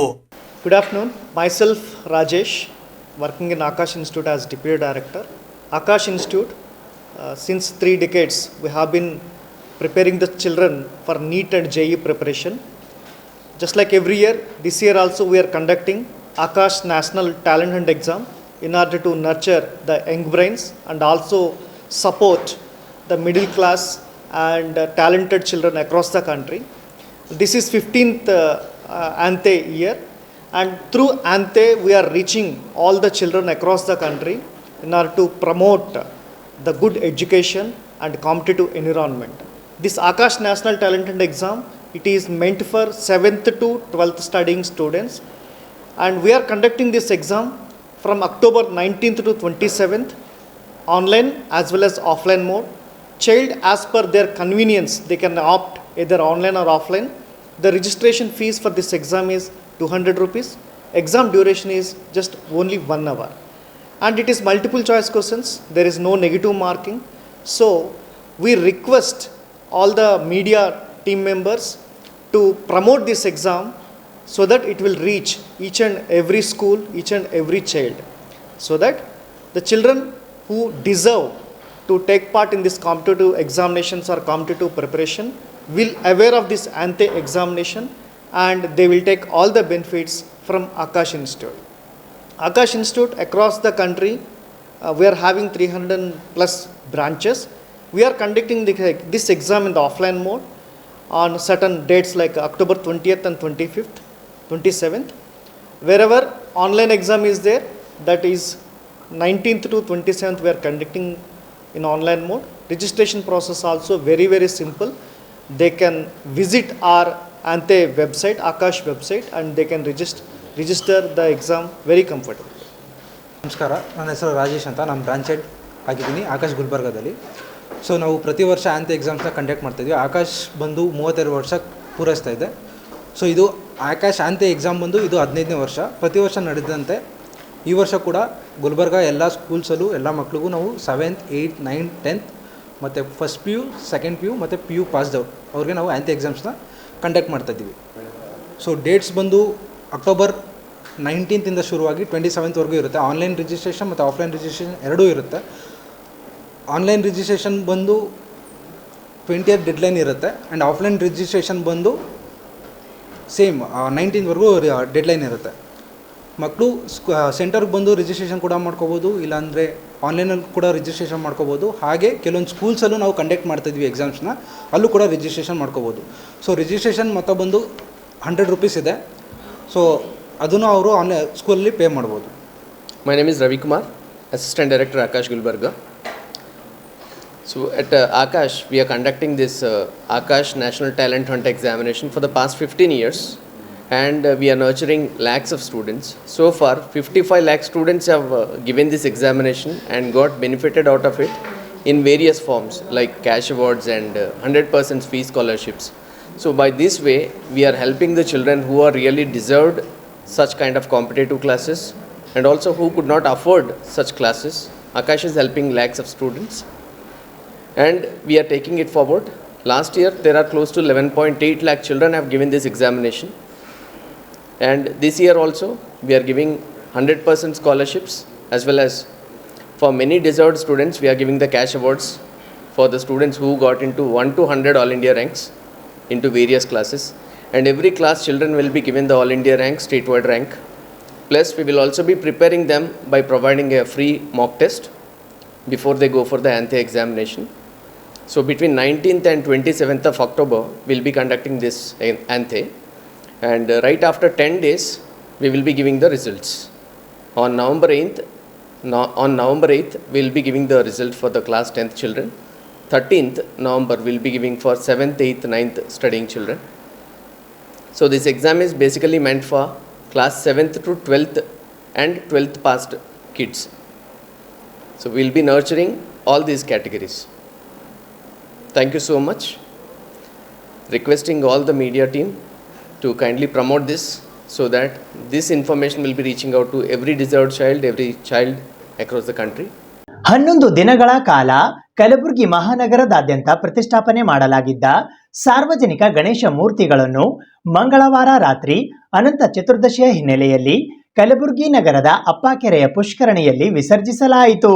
Good afternoon. Myself Rajesh, working in Akash Institute as Deputy Director. Akash Institute, since 3 decades, we have been preparing the children for NEET and JEE preparation. Just like every year, this year also we are conducting Akash National Talent Hunt exam in order to nurture the young brains and also support the middle class and talented children across the country. This is 15th Ante year, and through Ante we are reaching all the children across the country in order to promote the good education and competitive environment. This Akash National Talent Hunt exam, it is meant for 7th to 12th studying students, and we are conducting this exam from October 19th to 27th, online as well as offline mode. Child, as per their convenience, they can opt either online or offline. The registration fees for this exam is 200 rupees. Exam duration is just only 1 hour. And it is multiple choice questions. There is no negative marking. So we request all the media team members to promote this exam so that it will reach each and every school, each and every child, so that the children who deserve to take part in this competitive examinations or competitive preparation will aware of this Ante examination, and they will take all the benefits from Akash Institute. Akash Institute across the country, we are having 300 plus branches. We are conducting this exam in the offline mode on certain dates like October 20th and 25th, 27th. Wherever online exam is there, that is 19th to 27th, we are conducting in online mode. Registration process also very, very simple. They can visit our Ante website, Akash website, and they can register the exam very comfortably. ನಮಸ್ಕಾರ, ನನ್ನ ಹೆಸರು ರಾಜೇಶ್ ಅಂತ. ನಾನು branch head ಆಗಿದ್ದೀನಿ Akash ಗುಲ್ಬರ್ಗದಲ್ಲಿ. So ನಾವು ಪ್ರತಿ ವರ್ಷ ಆಂತೆ ಎಕ್ಸಾಮ್ಸ್ನ conduct ಮಾಡ್ತಾಯಿದ್ವಿ. ಆಕಾಶ್ ಬಂದು 32 ವರ್ಷ ಪೂರೈಸ್ತಾ ಇದೆ. ಸೊ ಇದು ಆಕಾಶ್ ಆಂತೆ ಎಕ್ಸಾಮ್ ಬಂದು ಇದು 15ನೇ ವರ್ಷ. ಪ್ರತಿ ವರ್ಷ ನಡೆದಂತೆ ಈ ವರ್ಷ ಕೂಡ ಗುಲ್ಬರ್ಗ ಎಲ್ಲ ಸ್ಕೂಲ್ಸಲ್ಲೂ ಎಲ್ಲ ಮಕ್ಳಿಗೂ ನಾವು 7th, 8th, 9th, 10th ಮತ್ತು first P U, second P U ಮತ್ತು ಪಿ ಯು ಪಾಸ್ಡ್ ಔಟ್ ಅವ್ರಿಗೆ ನಾವು ಆಂತೆ ಎಕ್ಸಾಮ್ಸ್ನ ಕಂಡಕ್ಟ್ ಮಾಡ್ತಾಯಿದ್ದೀವಿ. ಸೊ ಡೇಟ್ಸ್ ಬಂದು ಅಕ್ಟೋಬರ್ 19th ಶುರುವಾಗಿ 27th ಇರುತ್ತೆ. ಆನ್ಲೈನ್ ರಿಜಿಸ್ಟ್ರೇಷನ್ ಮತ್ತು ಆಫ್ಲೈನ್ ರಿಜಿಸ್ಟ್ರೇಷನ್ ಎರಡೂ ಇರುತ್ತೆ. ಆನ್ಲೈನ್ ರಿಜಿಸ್ಟ್ರೇಷನ್ ಬಂದು 20th ಡೆಡ್ಲೈನ್ ಇರುತ್ತೆ, ಆ್ಯಂಡ್ ಆಫ್ಲೈನ್ ರಿಜಿಸ್ಟ್ರೇಷನ್ ಬಂದು ಸೇಮ್ 19th ಡೆಡ್ಲೈನ್ ಇರುತ್ತೆ. ಮಕ್ಕಳು ಸೆಂಟರ್ಗೆ ಬಂದು ರಿಜಿಸ್ಟ್ರೇಷನ್ ಕೂಡ ಮಾಡ್ಕೋಬೋದು, ಇಲ್ಲಾಂದರೆ ಆನ್ಲೈನಲ್ಲಿ ಕೂಡ ರಿಜಿಸ್ಟ್ರೇಷನ್ ಮಾಡ್ಕೋಬೋದು. ಹಾಗೆ ಕೆಲವೊಂದು ಸ್ಕೂಲ್ಸಲ್ಲೂ ನಾವು ಕಂಡಕ್ಟ್ ಮಾಡ್ತಾಯಿದ್ವಿ ಎಕ್ಸಾಮ್ಸ್ನ, ಅಲ್ಲೂ ಕೂಡ ರಿಜಿಸ್ಟ್ರೇಷನ್ ಮಾಡ್ಕೋಬೋದು. ಸೊ ರಿಜಿಸ್ಟ್ರೇಷನ್ ಮೊತ್ತ ಬಂದು 100 rupees ಇದೆ. ಸೊ ಅದನ್ನು ಅವರು ಆನ್ಲೈನ್ ಸ್ಕೂಲಲ್ಲಿ ಪೇ ಮಾಡ್ಬೋದು. My name is Ravi Kumar, Assistant Director Akash Gulbarga. So at Akash, we are conducting this Akash National Talent Hunt examination for the past 15 years, and we are nurturing lakhs of students. So far, 55 lakh students have given this examination and got benefited out of it in various forms like cash awards and 100% fee scholarships. So by this way, we are helping the children who are really deserved such kind of competitive classes, and also who could not afford such classes. Akash is helping lakhs of students, and we are taking it forward. Last year, there are close to 11.8 lakh children have given this examination, and this year also, we are giving 100% scholarships, as well as for many deserved students, we are giving the cash awards for the students who got into 1 to 100 All India ranks into various classes. And every class children will be given the All India rank, statewide rank. Plus we will also be preparing them by providing a free mock test before they go for the Ante examination. So between 19th and 27th of October, we'll be conducting this Ante, and right after 10 days, we will be giving the results. On November 8th, we'll be giving the result for the class 10th children. 13th November, we'll be giving for 7th, 8th, 9th studying children. So this exam is basically meant for class 7th to 12th and 12th passed kids. So we'll be nurturing all these categories. Thank you so much. Requesting all the media team to kindly promote this so that this information will be reaching out to every deserved child, every child across the country. 11 ದಿನಗಳ ಕಾಲ ಕಲಬುರಗಿ ಮಹಾನಗರದಾದ್ಯಂತ ಪ್ರತಿಷ್ಠಾಪನೆ ಮಾಡಲಾಗಿದ್ದ ಸಾರ್ವಜನಿಕ ಗಣೇಶ ಮೂರ್ತಿಗಳನ್ನು ಮಂಗಳವಾರ ರಾತ್ರಿ ಅನಂತ ಚತುರ್ದಶಿಯ ಹಿನ್ನೆಲೆಯಲ್ಲಿ ಕಲಬುರಗಿ ನಗರದ ಅಪ್ಪಾಕೆರೆಯ ಪುಷ್ಕರಣಿಯಲ್ಲಿ ವಿಸರ್ಜಿಸಲಾಯಿತು.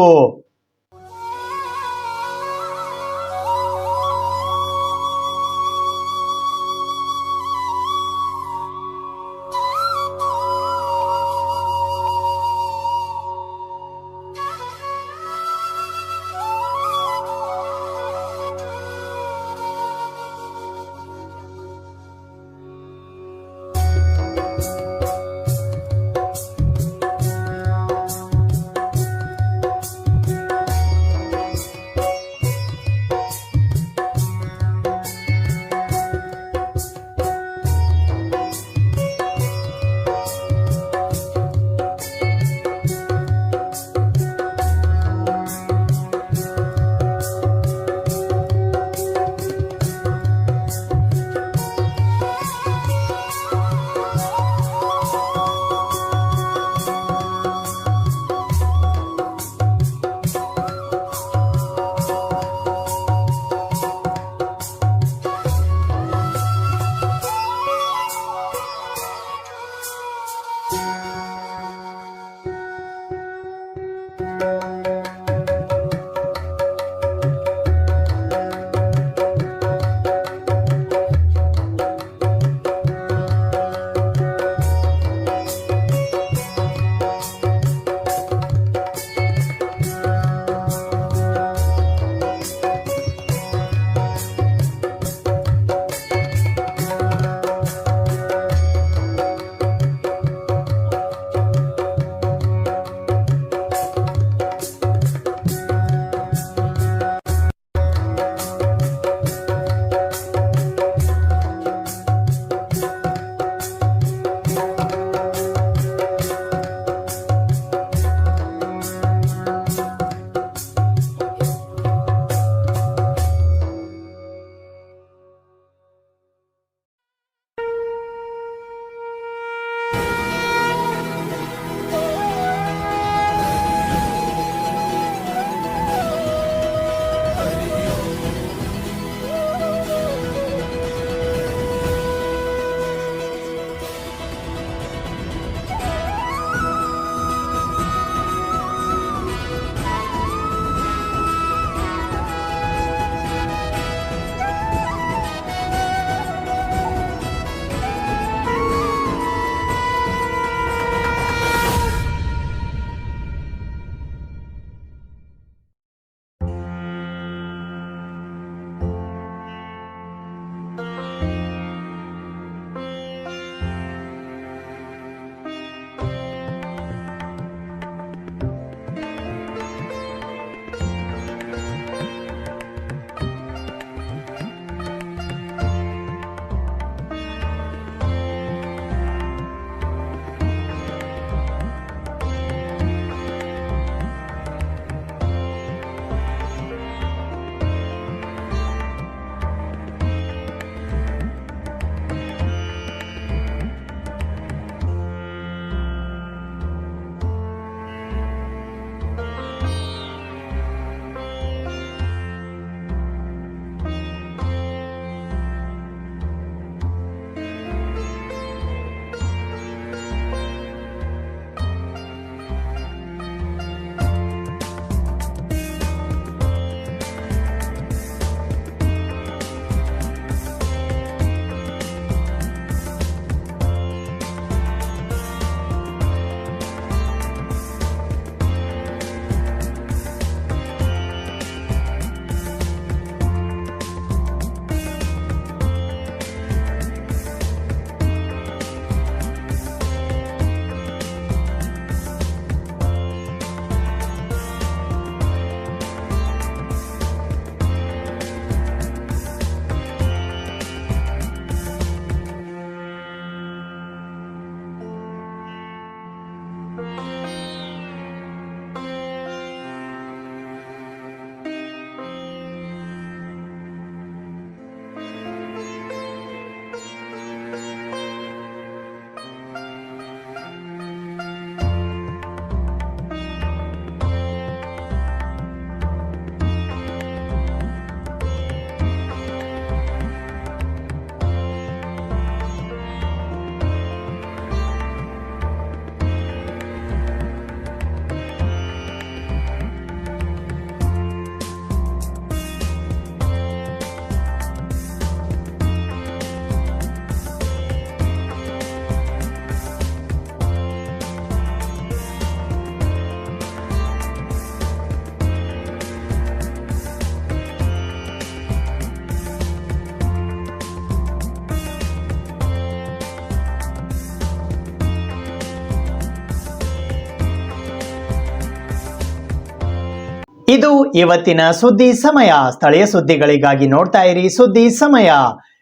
ಇದು ಇವತ್ತಿನ ಸುದ್ದಿ ಸಮಯ. ಸ್ಥಳೀಯ ಸುದ್ದಿಗಳಿಗಾಗಿ ನೋಡ್ತಾ ಇರಿ ಸುದ್ದಿ ಸಮಯ.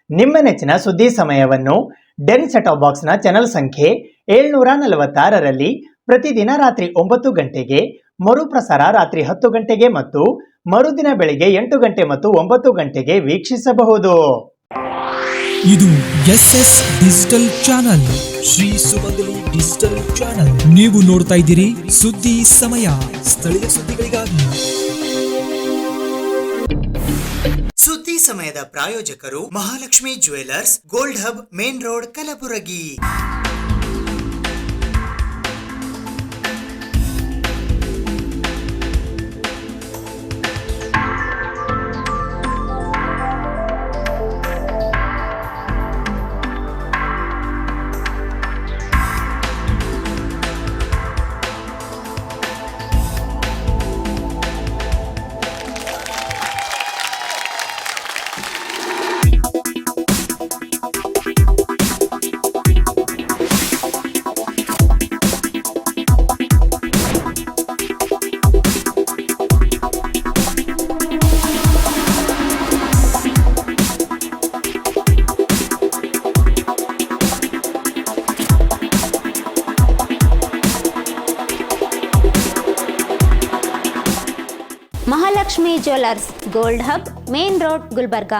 ನಿಮ್ಮ ನೆಚ್ಚಿನ ಸುದ್ದಿ ಸಮಯವನ್ನು ಡೆನ್ ಸೆಟ್ ಬಾಕ್ಸ್ನ ಚಾನೆಲ್ ಸಂಖ್ಯೆ 746ರಲ್ಲಿ ಪ್ರತಿದಿನ ರಾತ್ರಿ 9 ಗಂಟೆಗೆ, ಮರುಪ್ರಸಾರ ರಾತ್ರಿ 10 ಗಂಟೆಗೆ ಮತ್ತು ಮರುದಿನ ಬೆಳಿಗ್ಗೆ 8 ಗಂಟೆ ಮತ್ತು 9 ಗಂಟೆಗೆ ವೀಕ್ಷಿಸಬಹುದು. ಇದು SS ಡಿಜಿಟಲ್ ಚಾನಲ್, ಶ್ರೀ ಸುಮಂಗಲಿ ಡಿಜಿಟಲ್ ಚಾನಲ್. ನೀವು ನೋಡ್ತಾ ಇದ್ದೀರಿ ಸುದ್ದಿ ಸಮಯ, ಸ್ಥಳೀಯ ಸುದ್ದಿಗಳಿಗಾಗಿ. ಸುದ್ದಿ ಸಮಯದ ಪ್ರಾಯೋಜಕರು Mahalakshmi jewellers, gold hub, main road, Kalaburagi. Mahalakshmi jewellers, gold hub, main road, Gulbarga.